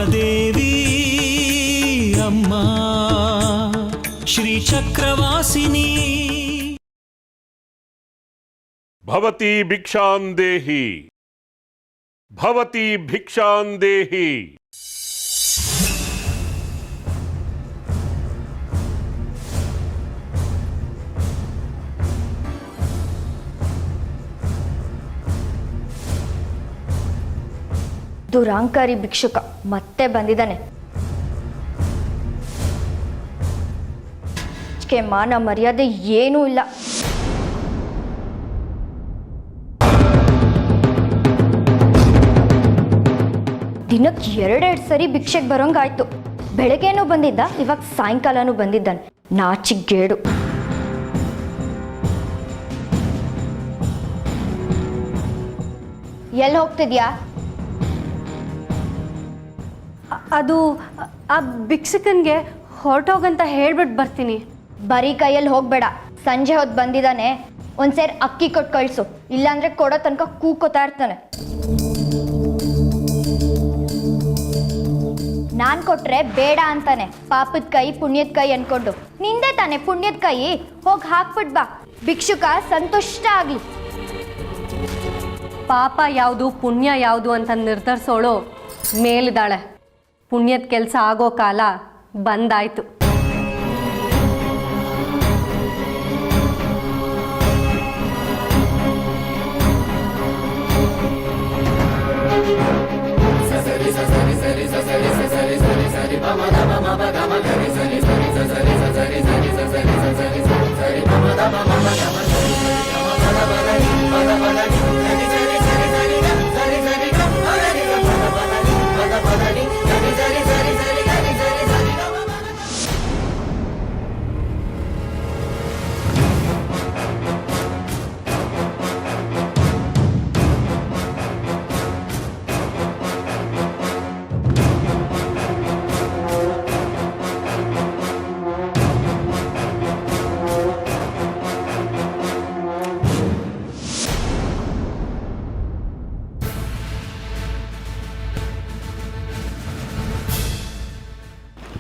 देवी अम्मा श्रीचक्रवासिनी भवती भिक्षां देहि भवती भिक्षां देहि। ದುರಾಂಕಾರಿ ಭಿಕ್ಷುಕ ಮತ್ತೆ ಬಂದಿದ್ದಾನೆ. ಮಾನ ಮರ್ಯಾದೆ ಏನೂ ಇಲ್ಲ. ದಿನಕ್ಕೆ ಎರಡೆರಡು ಸರಿ ಭಿಕ್ಷೆಗೆ ಬರೋಂಗಾಯ್ತು. ಬೆಳಗ್ಗೆನೂ ಬಂದಿದ್ದ, ಇವಾಗ ಸಾಯಂಕಾಲನೂ ಬಂದಿದ್ದಾನೆ. ನಾಚಿಗೇಡು. ಎಲ್ಲಿ ಹೋಗ್ತಿದ್ಯಾ? ಅದು ಆ ಭಿಕ್ಷಕನಿಗೆ ಹೊರಟೋಗಂತ ಹೇಳ್ಬಿಟ್ಟು ಬರ್ತೀನಿ. ಬರೀ ಕೈಯಲ್ಲಿ ಹೋಗ್ಬೇಡ. ಸಂಜೆ ಹೊತ್ತು ಬಂದಿದ್ದಾನೆ, ಒಂದ್ಸೇರ್ ಅಕ್ಕಿ ಕೊಟ್ಟು ಕಳಿಸು. ಇಲ್ಲಾಂದ್ರೆ ಕೊಡೋ ತನಕ ಕೂಕೋತಾ ಇರ್ತಾನೆ. ನಾನು ಕೊಟ್ರೆ ಬೇಡ ಅಂತಾನೆ. ಪಾಪದ ಕೈ ಪುಣ್ಯದ ಕೈ ಅನ್ಕೊಂಡು. ನಿಂದೆ ತಾನೆ ಪುಣ್ಯದ ಕೈ, ಹೋಗಿ ಹಾಕ್ಬಿಟ್ ಬಾ. ಭಿಕ್ಷುಕ ಸಂತುಷ್ಟ ಆಗ್ಲಿ. ಪಾಪ ಯಾವುದು ಪುಣ್ಯ ಯಾವುದು ಅಂತ ನಿರ್ಧರಿಸೋಳು ಮೇಲಿದ್ದಾಳೆ. ಪುಣ್ಯದ ಕೆಲಸ ಆಗೋ ಕಾಲ ಬಂದಾಯ್ತು.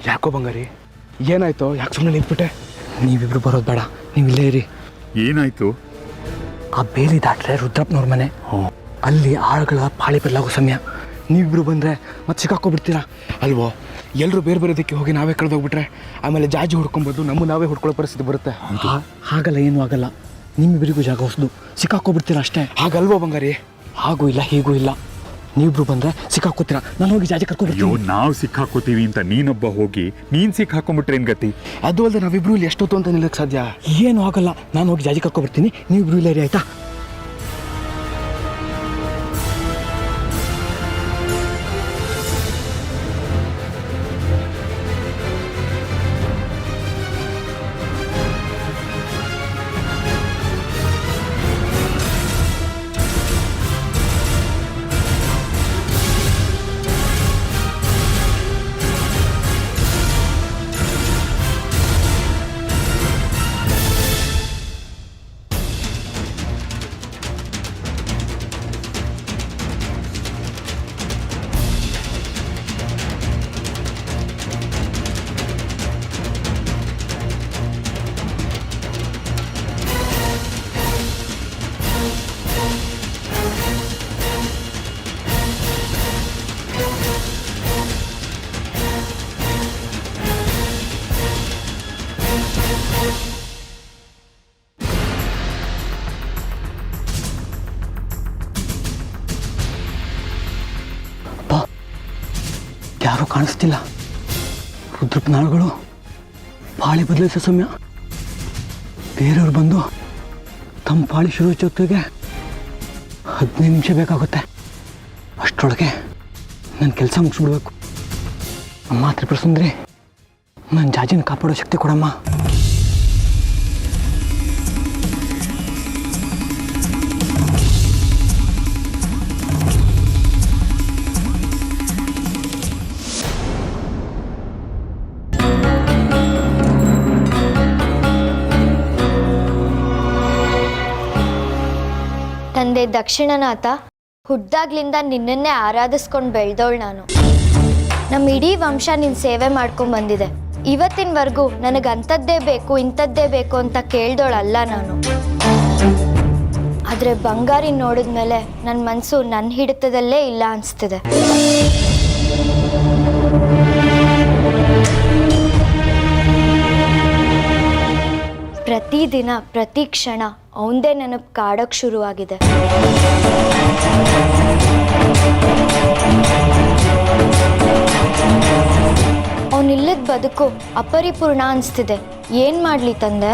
ಯಾಕೋ ಬಂಗಾರಿ, ಏನಾಯ್ತು? ಯಾಕೆ ಸುಮ್ಮನೆ ನಿಂತ್ಬಿಟ್ಟೆ? ನೀವಿಬ್ರು ಬರೋದು ಬೇಡ, ನೀವು ಇಲ್ಲೇ ಇರಿ. ಏನಾಯ್ತು? ಆ ಬೇಲಿ ದಾಟ್ರೆ ರುದ್ರಪ್ಪನವ್ರ ಮನೆ. ಅಲ್ಲಿ ಆಳುಗಳ ಪಾಳಿ ಬದಲಾಗೋ ಸಮಯ. ನೀವಿಬ್ರು ಬಂದರೆ ಮತ್ತೆ ಸಿಕ್ಕಾಕೋಬಿಡ್ತೀರಾ ಅಲ್ವೋ? ಎಲ್ಲರೂ ಬೇರೆ ಬೇರೆ ದಿಕ್ಕಿ ಹೋಗಿ ನಾವೇ ಕಳೆದೋಗ್ಬಿಟ್ರೆ ಆಮೇಲೆ ಜಾಜಿ ಹುಡ್ಕೊಬೋದು, ನಮ್ಮ ನಾವೇ ಹುಡ್ಕೊಳ್ಳೋ ಪರಿಸ್ಥಿತಿ ಬರುತ್ತೆ. ಹಾಗಲ್ಲ, ಏನೂ ಆಗಲ್ಲ. ನಿಮ್ಮಿಬ್ಬರಿಗೂ ಜಾಗ ಹೊಸದು, ಸಿಕ್ಕಾಕೋಬಿಡ್ತೀರಾ ಅಷ್ಟೇ. ಹಾಗಲ್ವೋ ಬಂಗಾರಿ? ಹಾಗೂ ಇಲ್ಲ ಹೀಗೂ ಇಲ್ಲ. ನೀವಿಬ್ರು ಬಂದರೆ ಸಿಕ್ಕಾಕೋತೀರಾ, ನಾನು ಹೋಗಿ ಜಾಜಿ ಕರ್ಕೊಬಿಡ್ತೀನಿ. ನಾವು ಸಿಕ್ಕಾಕೋತೀವಿ ಅಂತ ನೀನೊಬ್ಬ ಹೋಗಿ ನೀನು ಸಿಕ್ಕಾಕೊಂಡ್ಬಿಟ್ರೆ ಏನು ಗತಿ? ಅದು ಅಲ್ಲದೆ ನಾವಿಬ್ರು ಇಲ್ಲಿ ಎಷ್ಟೊತ್ತು ಅಂತ ನಿಲ್ಲಕ್ಕೆ ಸಾಧ್ಯ? ಏನೂ ಆಗಲ್ಲ, ನಾನು ಹೋಗಿ ಜಾಜಿ ಕರ್ಕೊಬಿಡ್ತೀನಿ, ನೀವಿಬ್ರು ಇಲ್ಲೇ ಆಯ್ತಾ? ಯಾರೂ ಕಾಣಿಸ್ತಿಲ್ಲ. ರುದ್ರಪ್ಪನಾಳುಗಳು ಪಾಳಿ ಬದಲಿಸೋ ಸಮಯ. ಬೇರೆಯವ್ರು ಬಂದು ತಮ್ಮ ಪಾಳಿ ಶುರು ಹೊತ್ತಿಗೆ 15 ನಿಮಿಷ ಬೇಕಾಗುತ್ತೆ. ಅಷ್ಟರೊಳಗೆ ನನ್ನ ಕೆಲಸ ಮುಗಿಸ್ಬಿಡ್ಬೇಕು. ಅಮ್ಮ ತ್ರಿಪುರ ಸುಂದರಿ, ನನ್ನ ಜಾಜಿನ ಕಾಪಾಡೋ ಶಕ್ತಿ ಕೊಡಮ್ಮ. ತಂದೆ ದಕ್ಷಿಣನಾಥ, ಹುಟ್ದಾಗ್ಲಿಂದ ನಿನ್ನನ್ನೇ ಆರಾಧಿಸ್ಕೊಂಡು ಬೆಳೆದವಳು ನಾನು. ನಮ್ಮ ಇಡೀ ವಂಶ ನಿನ್ನ ಸೇವೆ ಮಾಡ್ಕೊಂಡು ಬಂದಿದೆ. ಇವತ್ತಿನವರೆಗೂ ನನಗೆ ಅಂಥದ್ದೇ ಬೇಕು ಇಂಥದ್ದೇ ಬೇಕು ಅಂತ ಕೇಳ್ದೋಳಲ್ಲ ನಾನು. ಆದರೆ ಬಂಗಾರಿ ನೋಡಿದ್ಮೇಲೆ ನನ್ನ ಮನಸ್ಸು ನನ್ನ ಹಿಡಿತದಲ್ಲೇ ಇಲ್ಲ ಅನಿಸ್ತಿದೆ. ಪ್ರತಿದಿನ ಪ್ರತಿ ಕ್ಷಣ ಅವಂದೇ ನೆನಪು ಕಾಡೋಕ್ಕೆ ಶುರುವಾಗಿದೆ. ಅವನಿಲ್ಲದ ಬದುಕು ಅಪರಿಪೂರ್ಣ ಅನಿಸ್ತಿದೆ. ಏನು ಮಾಡಲಿ ತಂದೆ?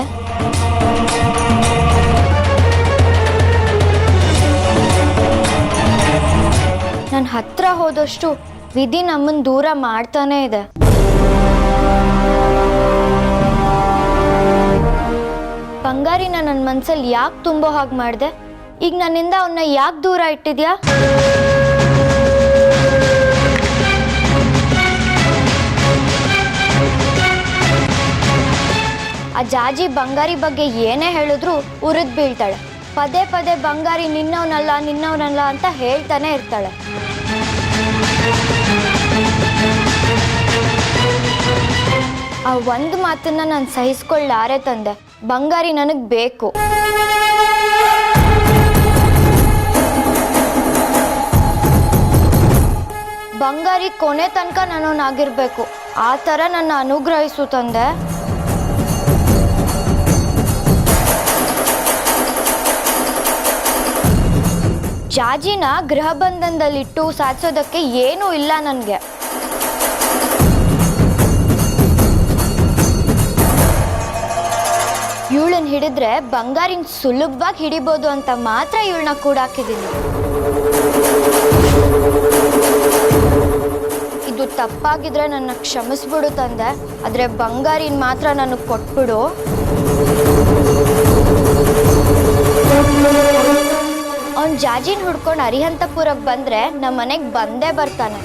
ನನ್ನ ಹತ್ರ ಹೋದಷ್ಟು ವಿಧಿ ನಮ್ಮನ್ನು ದೂರ ಮಾಡ್ತಾನೇ ಇದೆ. ಬಂಗಾರಿನ ನನ್ನ ಮನಸ್ಸಲ್ಲಿ ಯಾಕೆ ತುಂಬೋ ಹಾಗೆ ಮಾಡಿದೆ? ಈಗ ನನ್ನಿಂದ ಅವನ್ನ ಯಾಕೆ ದೂರ ಇಟ್ಟಿದ್ಯಾ? ಆ ಜಾಜಿ ಬಂಗಾರಿ ಬಗ್ಗೆ ಏನೇ ಹೇಳಿದ್ರು ಉರಿದು ಬೀಳ್ತಾಳೆ. ಪದೇ ಪದೇ ಬಂಗಾರಿ ನಿನ್ನವನಲ್ಲ ಅಂತ ಹೇಳ್ತಾನೆ ಇರ್ತಾಳೆ. ಆ ಒಂದು ಮಾತನ್ನ ನಾನು ಸಹಿಸ್ಕೊಳ್ಳಾರೆ ತಂದೆ. ಬಂಗಾರಿ ನನಗೆ ಬೇಕು. ಬಂಗಾರಿ ಕೊನೆ ತನಕ ನನ್ನವನಾಗಿರ್ಬೇಕು. ಆ ಥರ ನನ್ನ ಅನುಗ್ರಹಿಸು ತಂದೆ. ಜಾಜಿನ ಗೃಹ ಬಂಧನದಲ್ಲಿಟ್ಟು ಸಾಧಿಸೋದಕ್ಕೆ ಏನೂ ಇಲ್ಲ ನನಗೆ. ಇವಳನ್ನ ಹಿಡಿದ್ರೆ ಬಂಗಾರಿನ ಸುಲಭವಾಗಿ ಹಿಡಿಬೋದು ಅಂತ ಮಾತ್ರ ಇವಳನ್ನ ಕೂಡ ಹಾಕಿದ್ದೀನಿ. ಇದು ತಪ್ಪಾಗಿದ್ರೆ ನನ್ನ ಕ್ಷಮಿಸ್ಬಿಡು ತಂದೆ. ಆದರೆ ಬಂಗಾರಿನ ಮಾತ್ರ ನನಗೆ ಕೊಟ್ಬಿಡು. ಅವ್ನು ಜಾಜಿನ ಹುಡ್ಕೊಂಡು ಅರಿಹಂತಪುರಕ್ಕೆ ಬಂದರೆ ನಮ್ಮ ಮನೆಗೆ ಬಂದೇ ಬರ್ತಾನೆ.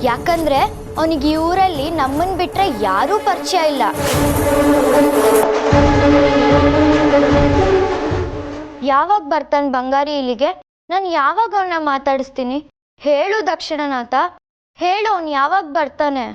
ಯಾಕಂದ್ರೆ ಅವನಿಗೆ ಈ ಊರಲ್ಲಿ ನಮ್ಮನ್ನು ಬಿಟ್ಟರೆ ಯಾರೂ ಪರಿಚಯ ಇಲ್ಲ. ಯಾವಾಗ ಬರ್ತಾನೆ ಬಂಗಾರಿ ಇಲ್ಲಿಗೆ? ನಾನು ಯಾವಾಗ ಅವನ್ನ ಮಾತಾಡಿಸ್ತೀನಿ? ಹೇಳು ದಕ್ಷಿಣನಾಥ, ಹೇಳು, ಅವನು ಯಾವಾಗ ಬರ್ತಾನೆ?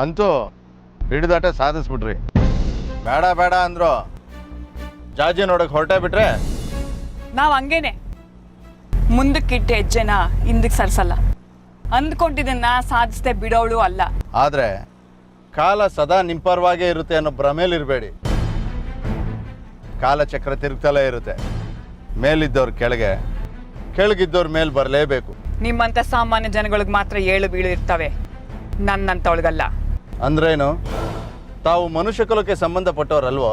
ಅಂತೂ ಹಿಡಿದಾಟ ಸಾಧಿಸ್ಬಿಟ್ರಿ. ಬೇಡ ಬೇಡ ಅಂದ್ರು ಜಾಜಿ ನೋಡಕ್ ಹೊರಟೇ ಬಿಟ್ರೆ ನಾವು ಹಂಗೇನೆ ಮುಂದಕ್ಕಿಟ್ಟ ಹೆಜ್ಜೆನ ಹಿಂದಕ್ಕೆ ಸರ್ಸಲ್ಲ. ಅಂದ್ಕೊಂಡಿದ್ದನ್ನ ಸಾಧಿಸದೆ ಬಿಡೋಳು ಅಲ್ಲ. ಆದ್ರೆ ಕಾಲ ಸದಾ ನಿಂಪರವಾಗೇ ಇರುತ್ತೆ ಅನ್ನೋ ಭ್ರಮೇಲಿರಬೇಡಿ. ಕಾಲಚಕ್ರ ತಿರುಗ್ತಲೇ ಇರುತ್ತೆ. ಮೇಲಿದ್ದವ್ರು ಕೆಳಗೆ, ಕೆಳಗಿದ್ದವ್ರ ಮೇಲೆ ಬರಲೇಬೇಕು. ನಿಮ್ಮಂತ ಸಾಮಾನ್ಯ ಜನಗಳಿಗೆ ಮಾತ್ರ ಏಳು ಬೀಳು ಇರ್ತವೆ, ನನ್ನಂತವಳಿಗಲ್ಲ. ಅಂದ್ರೇನು? ತಾವು ಮನುಷ್ಯ ಕುಲಕ್ಕೆ ಸಂಬಂಧಪಟ್ಟವರಲ್ವೋ?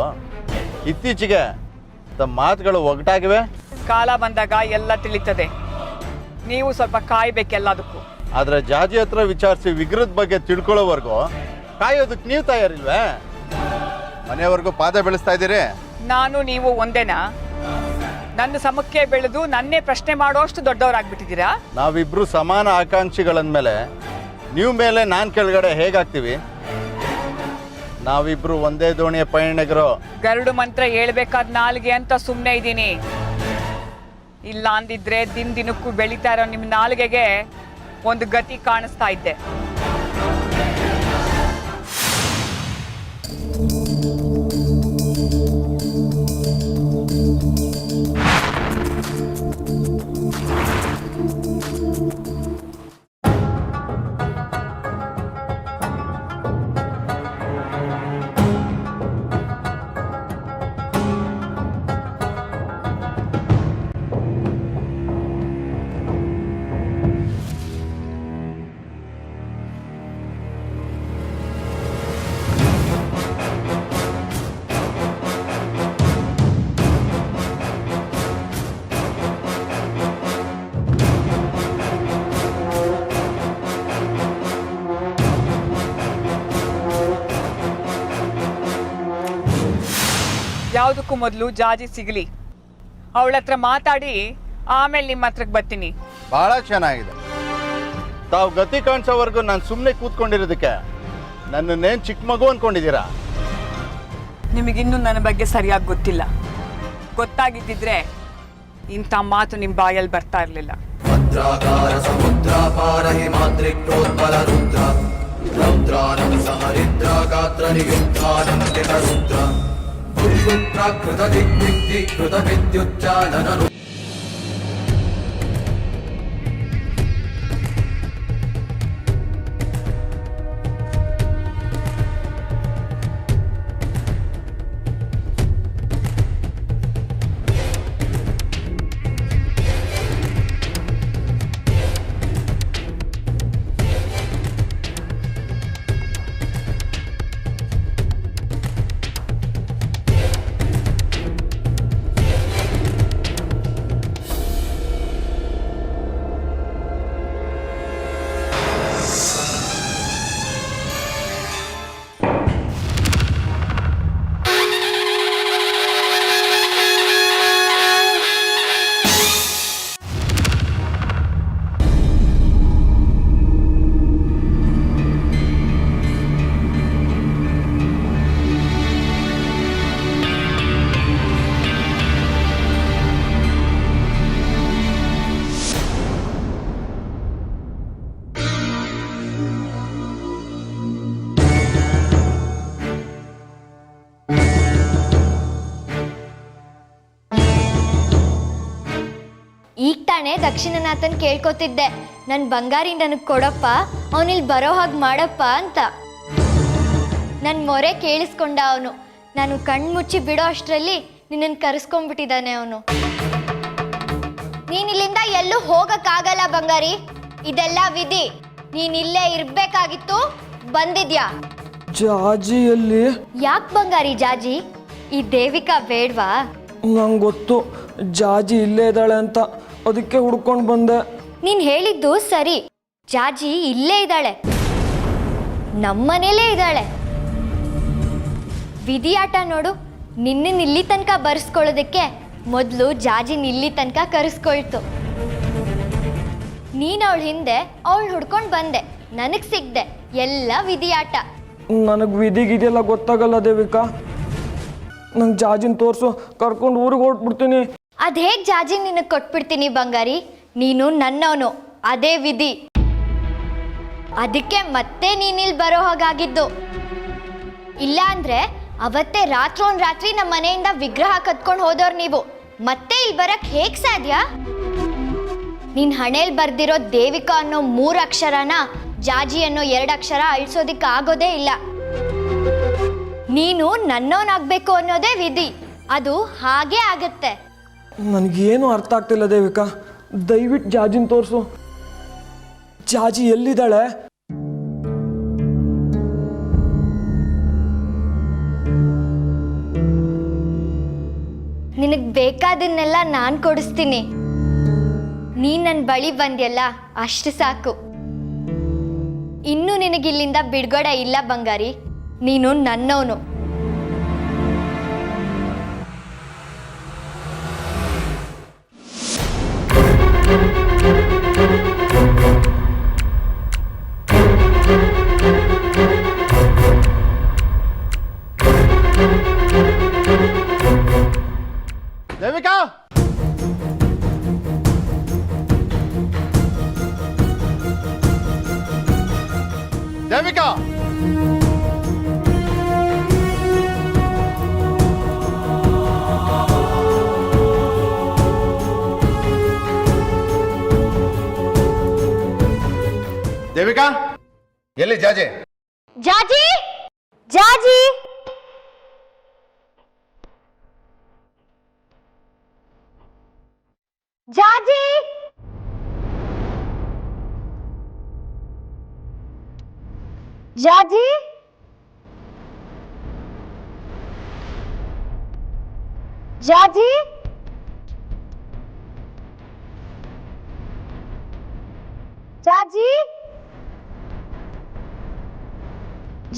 ಇತ್ತೀಚೆಗೆ ತಮ್ಮ ಮಾತುಗಳು ಒಗಟಾಗಿವೆ. ಕಾಲ ಬಂದಾಗ ಎಲ್ಲ ತಿಳಿತದೆ. ನೀವು ಸ್ವಲ್ಪ ಕಾಯ್ಬೇಕೆಲ್ಲದಕ್ಕೂ. ಆದ್ರೆ ಜಾಜಿ ಹತ್ರ ವಿಚಾರಿಸಿ ವಿಗ್ರಹದ ಬಗ್ಗೆ ತಿಳ್ಕೊಳ್ಳೋವರೆಗೂ ಕಾಯೋದಕ್ಕೆ ನೀವು ತಯಾರಿಲ್ವೇ? ಮನೆಯವರೆಗೂ ಪಾದ ಬೆಳೆಸ್ತಾ ಇದ್ದೀರಿ. ನಾನು ನೀವು ಒಂದೇನಾ? ನನ್ನ ಸಮಕ್ಕೆ ಬೆಳೆದು ನನ್ನೇ ಪ್ರಶ್ನೆ ಮಾಡೋಷ್ಟು ದೊಡ್ಡವರಾಗ್ಬಿಟ್ಟಿದ್ದೀರಾ? ನಾವಿಬ್ರು ಸಮಾನ ಆಕಾಂಕ್ಷಿಗಳಂದ್ಮೇಲೆ ನೀವು ಮೇಲೆ ನಾನು ಕೆಳಗಡೆ ಹೇಗಾಗ್ತೀವಿ? ನಾವಿಬ್ರು ಒಂದೇ ದೋಣಿಯ ಪಯಣಿಗರು. ಗರುಡು ಮಂತ್ರ ಹೇಳ್ಬೇಕಾದ ನಾಲ್ಗೆ ಅಂತ ಸುಮ್ಮನೆ ಇದ್ದೀನಿ. ಇಲ್ಲ ಅಂದಿದ್ರೆ ದಿನಕ್ಕೂ ಬೆಳೀತಾ ಇರೋ ನಿಮ್ಮ ನಾಲ್ಗೆಗೆ ಒಂದು ಗತಿ ಕಾಣಿಸ್ತಾ ಇದ್ದೆ. ಯಾವುದಕ್ಕೂ ಮೊದಲು ಜಾಜಿ ಸಿಗಲಿ, ಅವಳ ಹತ್ರ ಮಾತಾಡಿ ಆಮೇಲೆ ನಿಮ್ಮ ಹತ್ರಕ್ಕೆ ಬರ್ತೀನಿ. ಬಹಳ ಚೆನ್ನಾಗಿದೆ. ತಾವು ಗತಿ ಕಾಣಿಸೋವರೆಗೂ ನಾನು ಸುಮ್ಮನೆ ಕೂತ್ಕೊಂಡಿರೋದಕ್ಕೆ ನನ್ನನ್ನೇನು ಚಿಕ್ಕ ಮಗು ಅನ್ಕೊಂಡಿದ್ದೀರಾ? ನಿಮಗಿನ್ನೂ ನನ್ನ ಬಗ್ಗೆ ಸರಿಯಾಗಿ ಗೊತ್ತಿಲ್ಲ. ಗೊತ್ತಾಗಿದ್ದಿದ್ರೆ ಇಂಥ ಮಾತು ನಿಮ್ಮ ಬಾಯಲ್ಲಿ ಬರ್ತಾ ಇರಲಿಲ್ಲ. ಈಗ ತಾನೇ ದಕ್ಷಿಣನಾಥನ್ ಕೇಳ್ಕೊತಿದ್ದೆ, ನನ್ನ ಬಂಗಾರಿ ನನಗೆ ಕೊಡಪ್ಪ, ಅವನಿಲ್ಲಿ ಬರೋ ಹಾಗೆ ಮಾಡಪ್ಪ ಅಂತ. ನನ್ನ ಮೊರೆ ಕೇಳಿಸ್ಕೊಂಡ ಅವನು. ನಾನು ಕಣ್ಮುಚ್ಚಿ ಬಿಡೋ ಅಷ್ಟರಲ್ಲಿ ನಿನ್ನನ್ನು ಕರೆಸ್ಕೊಂಡ್ಬಿಟ್ಟಿದ್ದಾನೆ ಅವನು. ನೀನಿಲ್ಲಿಂದ ಎಲ್ಲೂ ಹೋಗಕ್ಕಾಗಲ್ಲ ಬಂಗಾರಿ, ಇದೆಲ್ಲ ವಿಧಿ. ನೀನಿಲ್ಲೇ ಇರ್ಬೇಕಾಗಿತ್ತು, ಬಂದಿದ್ಯಾ. ಜಾಜಿಯಲ್ಲಿ ಯಾಕೆ ಬಂಗಾರಿ ಜಾಜಿ? ಈ ದೇವಿಕಾ ಬೇಡ್ವಾ? ನಂಗೆ ಗೊತ್ತು ಜಾಜಿ ಇಲ್ಲೇ ಇದ್ದಾಳೆ ಅಂತ, ಅದಕ್ಕೆ ಹುಡ್ಕೊಂಡು ಬಂದೆ. ನೀನ್ ಹೇಳಿದ್ದು ಸರಿ, ಜಾಜಿ ಇಲ್ಲೇ ಇದ್ದಾಳೆ, ನಮ್ಮನೇಲೇ ಇದ್ದಾಳೆ. ವಿಧಿಯಾಟ ನೋಡು, ನಿನ್ನನ್ನು ಇಲ್ಲಿ ತನಕ ಬರ್ಸ್ಕೊಳ್ಳೋದಕ್ಕೆ ಮೊದಲು ಜಾಜಿನ ಇಲ್ಲಿ ತನಕ ಕರೆಸ್ಕೊಳ್ತು. ನೀನು ಅವಳ ಹಿಂದೆ ಅವಳು ಹುಡ್ಕೊಂಡು ಬಂದೆ, ನನಗೆ ಸಿಗ್ದೆ. ಎಲ್ಲ ವಿಧಿಯಾಟ. ನನಗೆ ವಿಧಿಗಿದೆಲ್ಲ ಗೊತ್ತಾಗಲ್ಲ ದೇವಿಕಾ. ನಂಗೆ ಜಾಜಿನ ತೋರಿಸು, ಕರ್ಕೊಂಡು ಊರಿಗೆ ಹೊರಟ್ಬಿಡ್ತೀನಿ. ಅದು ಹೇಗೆ ಜಾಜಿ ನಿನಗೆ ಕೊಟ್ಬಿಡ್ತೀನಿ ಬಂಗಾರಿ? ನೀನು ನನ್ನವನು, ಅದೇ ವಿಧಿ. ಅದಕ್ಕೆ ಮತ್ತೆ ನೀನಿಲ್ಲಿ ಬರೋ ಹಾಗಾಗಿದ್ದು. ಇಲ್ಲ ಅಂದ್ರೆ ಅವತ್ತೇ ರಾತ್ರಿ ನಮ್ಮ ಮನೆಯಿಂದ ವಿಗ್ರಹ ಕತ್ಕೊಂಡು ಹೋದವ್ರು ನೀವು. ಮತ್ತೆ ಇಲ್ಲಿ ಬರಕ್ ಹೇಗ್ ಸಾಧ್ಯ? ನಿನ್ ಹಣೆಯಲ್ಲಿ ಬರ್ದಿರೋ ದೇವಿಕಾ ಅನ್ನೋ 3 ಅಕ್ಷರನ ಜಾಜಿ ಅನ್ನೋ 2 ಅಕ್ಷರ ಅಳಿಸೋದಿಕ್ಕೆ ಆಗೋದೇ ಇಲ್ಲ. ನೀನು ನನ್ನವನಾಗಬೇಕು ಅನ್ನೋದೇ ವಿಧಿ, ಅದು ಹಾಗೇ ಆಗತ್ತೆ. ನನಗೇನು ಅರ್ಥ ಆಗ್ತಿಲ್ಲ ದೇವಿಕಾ, ದಯವಿಟ್ಟು ಜಾಜಿನ ತೋರಿಸು. ಜಾಜಿ ಎಲ್ಲಿದ್ದಾಳೆ? ನಿನಗೆ ಬೇಕಾದನ್ನೆಲ್ಲ ನಾನು ಕೊಡಿಸ್ತೀನಿ. ನೀನು ನನ್ನ ಬಳಿ ಬಂದ್ಯಲ್ಲ, ಅಷ್ಟು ಸಾಕು. ಇನ್ನೂ ನಿನಗಿಲ್ಲಿಂದ ಬಿಡುಗಡೆ ಇಲ್ಲ ಬಂಗಾರಿ, ನೀನು ನನ್ನವನು. ದೇವಿಕಾ, ದೇವಿಕಾ, ದೇವಿಕಾ, ಎಲ್ಲಿ ಜಾಜೆ? ಜಾಜಿ, ಜಾಜಿ, ಜಾಜಿ, ಜಾಜಿ, ಜಾಜಿ, ಜಾಜಿ,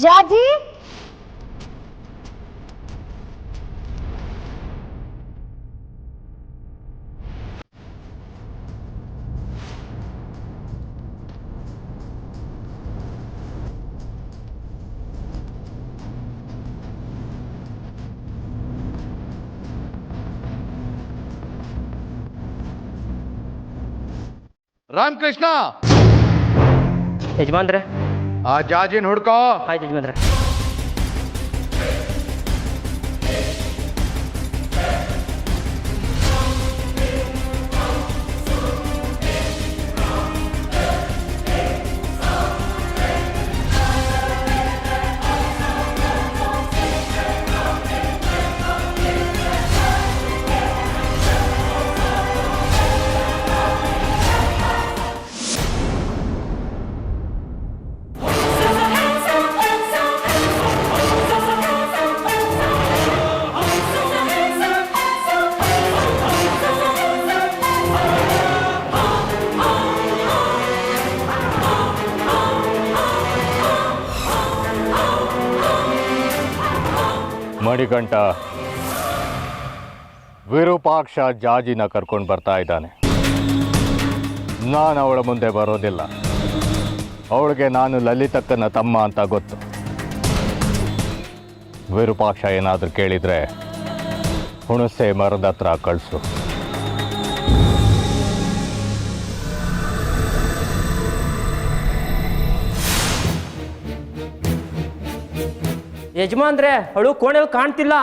ಜಾಜಿ, ರಾಮಕೃಷ್ಣ, ಯಜಮಾನ್ರೆ. ಆ ಜಾಜಿನ ಹುಡ್ಕೋ. ಆಯ್ತು ಯಜಮಾನ್ರೆ. ಮಣಿಕಂಠ ವಿರೂಪಾಕ್ಷ ಜಾಜಿನ ಕರ್ಕೊಂಡು ಬರ್ತಾ ಇದ್ದಾನೆ. ನಾನು ಅವಳ ಮುಂದೆ ಬರೋದಿಲ್ಲ. ಅವಳಿಗೆ ನಾನು ಲಲಿತಕ್ಕನ ತಮ್ಮ ಅಂತ ಗೊತ್ತು. ವಿರೂಪಾಕ್ಷ ಏನಾದರೂ ಕೇಳಿದರೆ ಹುಣಸೆ ಮರದ ಹತ್ರ ಕಳಿಸು. ಯಜಮಾನ್ರೆ, ಅವಳು ಕೋಣೆಯಲ್ಲಿ ಕಾಣ್ತಿಲ್ಲ.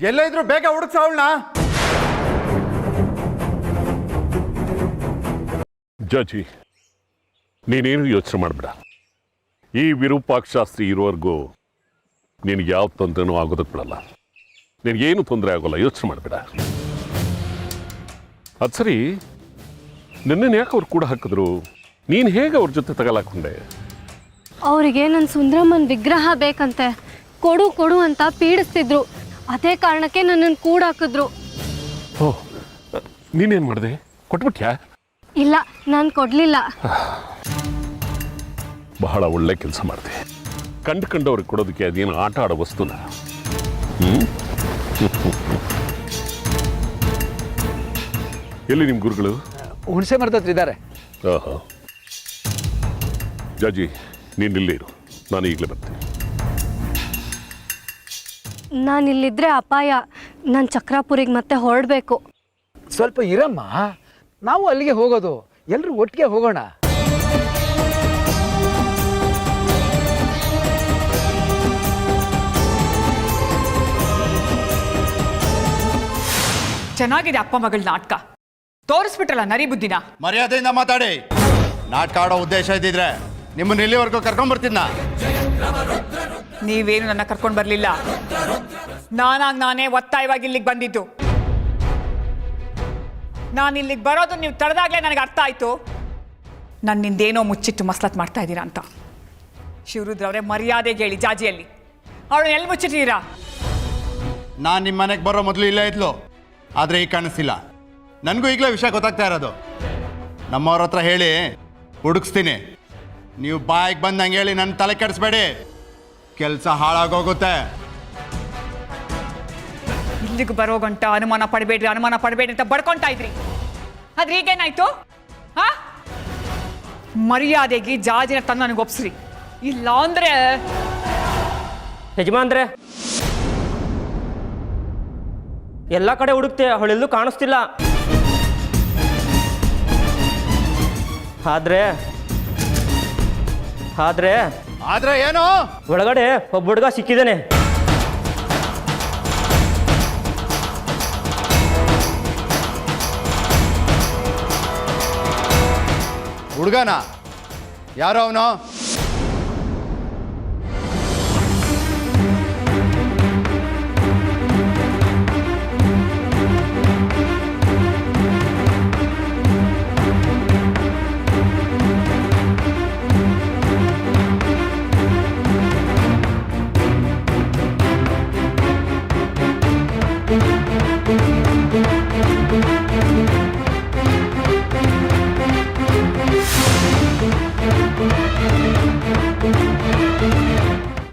ಎಲ್ಲ ಇದ್ರು ಬೇಗ ಹುಡುಕ್ಸ ಅವಳನ್ನ. ಜಾಜಿ, ನೀನೇನು ಯೋಚನೆ ಮಾಡಬೇಡ. ಈ ವಿರೂಪಾಕ್ಷಾಸ್ತ್ರಿ ಇರೋವರೆಗೂ ನಿನಗೆ ಯಾವ ತೊಂದರೆನೂ ಆಗೋದಕ್ಕೆ ಬಿಡಲ್ಲ. ನಿನಗೇನು ತೊಂದರೆ ಆಗೋಲ್ಲ, ಯೋಚನೆ ಮಾಡಬೇಡ. ಅದು ಸರಿ, ನಿನ್ನೆ ಯಾಕೆ ಅವ್ರು ಕೂಡ ಹಾಕಿದ್ರು? ನೀನು ಹೇಗೆ ಅವ್ರ ಜೊತೆ ತಗಲಾಕೊಂಡೆ? ಅವರಿಗೆ ನನ್ನ ಸುಂದ್ರಮ್ಮನ ವಿಗ್ರಹ ಬೇಕಂತೆ. ಕೊಡು ಕೊಡು ಅಂತ ಪೀಡಿಸ್ತಿದ್ರು. ಅದೇ ಕಾರಣಕ್ಕೆ ನನ್ನನ್ನು ಕೂಡಾಕಿದ್ರು. ಓಹ್, ನೀನೇನು ಮಾಡಿದೆ? ಕೊಟ್ಬಿಟ್ಯಾ? ಇಲ್ಲ, ನಾನು ಕೊಡಲಿಲ್ಲ. ಬಹಳ ಒಳ್ಳೆ ಕೆಲಸ ಮಾಡಿದೆ. ಕಂಡುವ್ರಿಗೆ ಕೊಡೋದಕ್ಕೆ ಅದೇನು ಆಟ ಆಡೋ ವಸ್ತುನ? ಎಲ್ಲಿ ನಿಮ್ಮ ಗುರುಗಳು? ಹುಣಸೆ ಮರದ ಹತ್ರ ಇದ್ದಾರೆ. ಆಹಾ. ಜಾಜಿ, ನೀನು ಇಲ್ಲೇ ಇರು, ನಾನು ಈಗಲೇ ಬರ್ತೀನಿ. ನಾನಿಲ್ಲಿದ್ರೆ ಅಪಾಯ. ನಾನು ಚಕ್ರಾಪುರಿಗೆ ಮತ್ತೆ ಹೊರಡಬೇಕು. ಸ್ವಲ್ಪ ಇರಮ್ಮ, ನಾವು ಅಲ್ಲಿಗೆ ಹೋಗೋದು. ಎಲ್ಲರೂ ಒಟ್ಟಿಗೆ ಹೋಗೋಣ. ಚೆನ್ನಾಗಿದೆ ಅಪ್ಪ ಮಗಳ ನಾಟಕ. ತೋರಿಸ್ಬಿಟ್ರಲ್ಲ ನರಿ ಬುದ್ಧಿನ. ಮರ್ಯಾದೆಯಿಂದ ಮಾತಾಡಿ. ನಾಟಕ ಆಡೋ ಉದ್ದೇಶ ಇದ್ದಿದ್ರೆ ನಿಮ್ಮನ್ನ ಇಲ್ಲಿವರೆಗೂ ಕರ್ಕೊಂಡ್ಬರ್ತಿದ್ನ. ನೀವೇನು ನನ್ನ ಕರ್ಕೊಂಡು ಬರಲಿಲ್ಲ. ನಾನೇ ಒತ್ತಾಯವಾಗಿ ಇಲ್ಲಿಗೆ ಬಂದಿದ್ದು. ನಾನು ಇಲ್ಲಿಗೆ ಬರೋದು ನೀವು ತಡೆದಾಗಲೇ ನನಗೆ ಅರ್ಥ ಆಯಿತು. ನನ್ನಿಂದೇನೋ ಮುಚ್ಚಿಟ್ಟು ಮಸ್ಲತ್ ಮಾಡ್ತಾ ಇದ್ದೀರಾ ಅಂತ. ಶಿವರುದ್ರವ್ರೆ, ಮರ್ಯಾದೆಗೆ ಹೇಳಿ ಜಾಜಿಯಲ್ಲಿ ಅವಳನ್ನ ಎಲ್ಲಿ ಮುಚ್ಚಿಟ್ಟಿದ್ದೀರಾ? ನಾನು ನಿಮ್ಮ ಮನೆಗೆ ಬರೋ ಮೊದಲು ಇಲ್ಲೇ ಇದ್ಲು, ಆದರೆ ಈಗ ಕಾಣಿಸ್ತಿಲ್ಲ. ನನಗೂ ಈಗಲೇ ವಿಷಯ ಗೊತ್ತಾಗ್ತಾ ಇರೋದು. ನಮ್ಮವ್ರ ಹತ್ರ ಹೇಳಿ ಹುಡುಕ್ಸ್ತೀನಿ. ನೀವು ಬಾಯಿಗೆ ಬಂದಂಗೆ ಹೇಳಿ ನನ್ನ ತಲೆ ಕೆಡಿಸ್ಬೇಡಿ, ಕೆಲಸ ಹಾಳಾಗೋಗುತ್ತೆ. ಇಲ್ಲಿಗೆ ಬರೋ ಗಂಟ ಅನುಮಾನ ಪಡಬೇಡ್ರಿ ಅಂತ ಬಡ್ಕೊಂತಾ ಇದ್ರಿ. ಆದ್ರೆ ಈಗೇನಾಯ್ತು? ಹಾ, ಮರ್ಯಾದೆಗೆ ಜಾಜಿನ ತಂದು ನನಗೆ ಒಪ್ಸ್ರಿ. ಇಲ್ಲ ಅಂದ್ರೆ ಯಜಮಾನ್ರೆ, ಎಲ್ಲ ಕಡೆ ಹುಡುಕ್ತೆ, ಅವಳೆಲ್ಲೂ ಕಾಣಿಸ್ತಿಲ್ಲ. ಆದ್ರೆ ಆದ್ರೆ ಆದ್ರೆ ಏನು? ಒಳಗಡೆ ಒಬ್ಬ ಹುಡುಗ ಸಿಕ್ಕಿದ್ದಾನೆ. ಹುಡುಗನ? ಯಾರೋ ಅವನು?